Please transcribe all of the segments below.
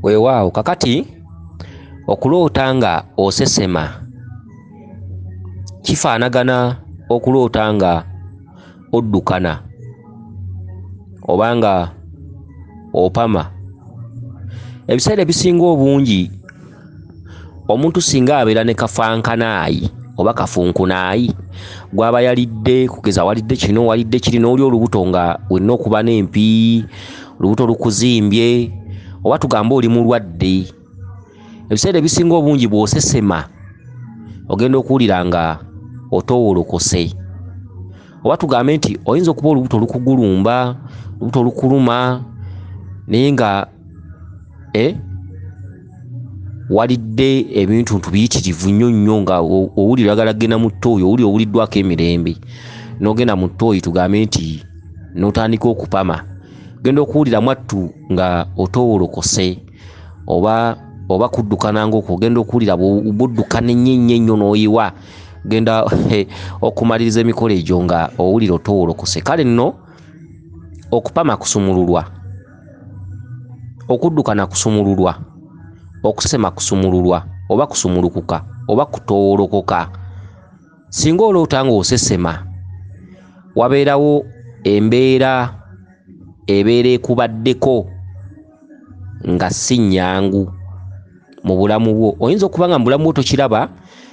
Weewaawo kakati okuloota nga osesema kifaanagana okuloota nga oddukana oba nga opama. Ebiseera ebisinga obungi omuntu singa abeera ne kafankanaayi oba kafunkunaayi gw'aba yalidde, kugeza walidde kino walidde kiri, n'oli olubuto nga wenna okuba n'empi, olubuto lukuzimbye, oba tugambe oli mulwadde. Ebiseera ebisinga obungi bw'osesema ogenda okuwulira nga otoowolokose, oba tugambe nti oyinza okuba olubuto lukugulumba, olubuto lukuluma, naye nga walidde ebintu biyitirivu nnyo nga owulira oyagala kugenda mu ttooyi, owulira owuliddwako emirembe, n'ogenda mu ttooyi tugambe nti n'otandika okupama, ogenda okuwulira mwattu nga otoowolokose oba kuddukana ng'okwo, ogenda okuwulira buddukana ennyo n'oyiwa, genda okumaliriza emikolo egyo nga owulira otoowolokose. Kale nno okupama kusumululwa, okuddukana kusumululwa, okusesema kusumululwa oba kusumulukuka oba kutoowolokoka. Singa oloota nga osesema wabeerawo embeera ebeera ekubaddeko nga si nnyangu mu bulamu bwo. Oyinza okuba nga mu bulamu bwo tokiraba,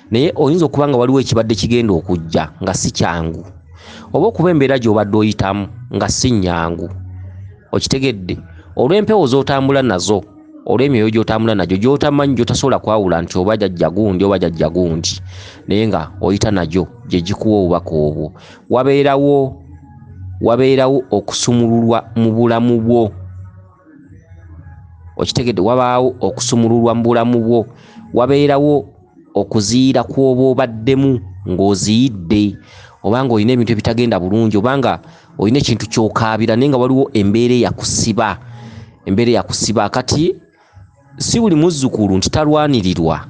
naye oyinza okuba nga waliwo ekibadde kigenda okujja nga si kyangu, oba okuba embeera gy'obadde oyitamu nga si nnyangu. Okitegedde? Olw'empewo z'otambula nazo, olw'emyoyo gy'otambula nagyo, gy'otamanyi, gy'otasobola kwawula nti oba jjajja gundi oba jjajja gundi, naye nga oyita nagyo gye gikuwa obubaka obwo. Wabeerawo okusumululwa mu bulamu bwo. Okitegedde? Wabaawo okusumululwa mu bulamu bwo, wabeerawo okuziira kw'oba obaddemu ng'oziyidde, oba nga olina ebintu ebitagenda bulungi, oba nga olina ekintu ky'okaabira naye nga waliwo embeera eyakusiba, embeera eyakusiba. Kati si buli muzzukulu nti talwanirirwa.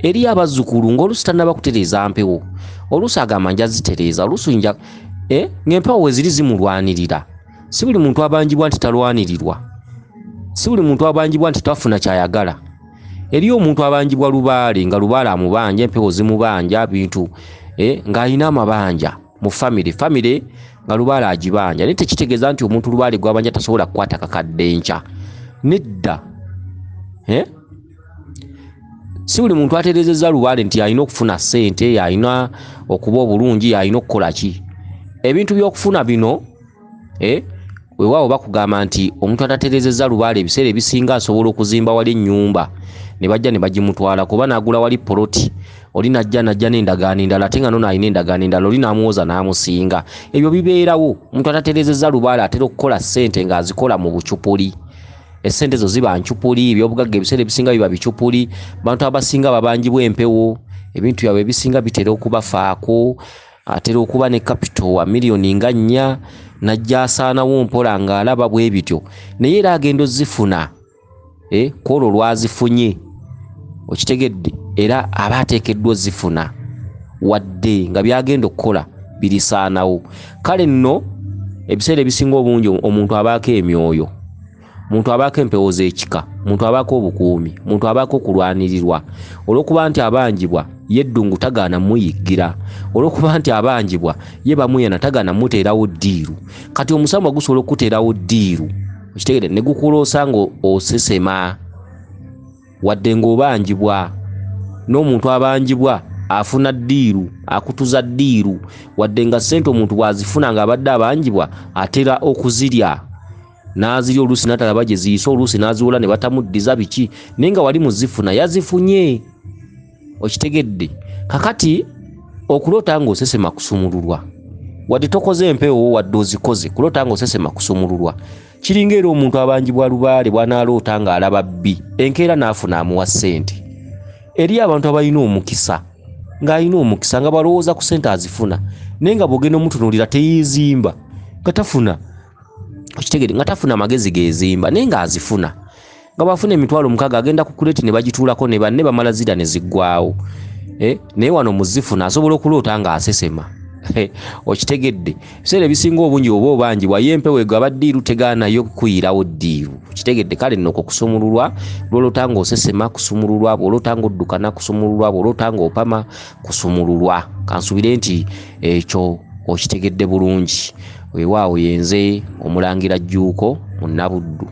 Eriyo abazzukulu ng'oluusi tannaba kutereeza mpewo, oluusi agamba nja zitereeza, oluusi nja ng'empewo we ziri zimulwanirira. Si buli muntu abanjibwa nti talwanirirwa, si buli muntu abanjibwa nti tafuna kyayagala. Eriyo omuntu abanjibwa lubaale, nga lubaale amubanja, empewo zimubanja bintu ng'alina amabanja mu famire nga lubaale agibanja, naye tekitegeeza nti omuntu lubaale gwabanja tasobola kukwata kakadde nkya. Nedda. Si buli muntu atereezezza lubaale nti alina okufuna ssente, alina okuba obulungi, alina okukola ki. Ebintu by'okufuna bino weewaawo bakugamba nti omuntu atatereezezza lubaale ebiseera ebisinga asobola okuzimba wali ennyumba ne bajja ne bagimutwala, kuba n'agula wali poloti, oli najja n'endagaano endala ate nga nono alina endagaano endala, oli n'amuwoza n'amusinga. Ebyo bibeerawo. Omuntu atatereezezza lubaale atera okukola ssente ng'azikola mu bucupuli. Essente zo ziba ncupuli, ebyobugagga ebiseera ebisinga biba bicupuli. Abantu abasinga babanjibwa empewo, ebintu byabwe ebisinga bitera okubafaako, atera okuba ne kapito wa miliyoni nga 4 najja asaanawo mpola ng'alaba bwe bityo, naye era agenda ozifuna kwolwo lwazifunye. Okitegedde? Era aba ateekeddwa ozifuna wadde nga byagenda okukola birisaanawo. Kale nno ebiseera ebisinga obungi omuntu abaako emyoyo, omuntu abaako empewo z'ekika, omuntu abaako obukuumi, omuntu abaako okulwanirirwa. Olw'okuba nti abanjibwa ye eddungu tagaana muyiggira, olw'okuba nti abanjibwa ye bamuyana tagaana muteerawo ddiiru. Kati omusamwa gusobola okuteerawo ddiiru, okitegedde, ne gukuloosa nga osesema wadde ng'obanjibwa. N'omuntu abanjibwa afuna ddiiru, akutuza ddiiru, wadde nga ssente omuntu bw'azifuna ng'abadde abanjibwa atera okuzirya, n'azirya oluusi n'atalaba gye ziyise, oluusi n'aziwola ne batamuddiza biki, naye nga wali muzifuna yazifunye. Okitegedde? Kakati okuloota nga osesema kusumululwa, wadde tokoze empewo wadde ozikoze, kuloota nga osesema kusumululwa. Kiringa era omuntu abanjibwa lubaale bw'anaaloota ng'alaba bbi, enkeera n'afuna amuwa ssente. Eriyo abantu abalina omukisa, ng'alina omukisa nga balowooza ku ssente azifuna, naye nga bw'ogenda omutunuulira teyeezimba nga tafuna. Okitegedde? Nga tafuna magezi geezimba naye ng'azifuna. Nga bafuna emitwalo 6 agenda ku kuleti ne bagituulako ne banne bamala zira ne ziggwawo. Naye wano muzifuna asobola okuloota nga asesema. okitegedde biseera ebisinga obungi oba obangi wayempewo egaba ddiiru tegaanayo kuyirawo ddiiru kitegedde kale nno kusumululwa lwolotanga osesema kusumululwa bwolotanga oddukana kusumululwa bwolotanga opama kusumululwa kansubire nti ekyo okitegedde bulungi weewaawo yenze Omulangira Jjuuko Munnabuddu.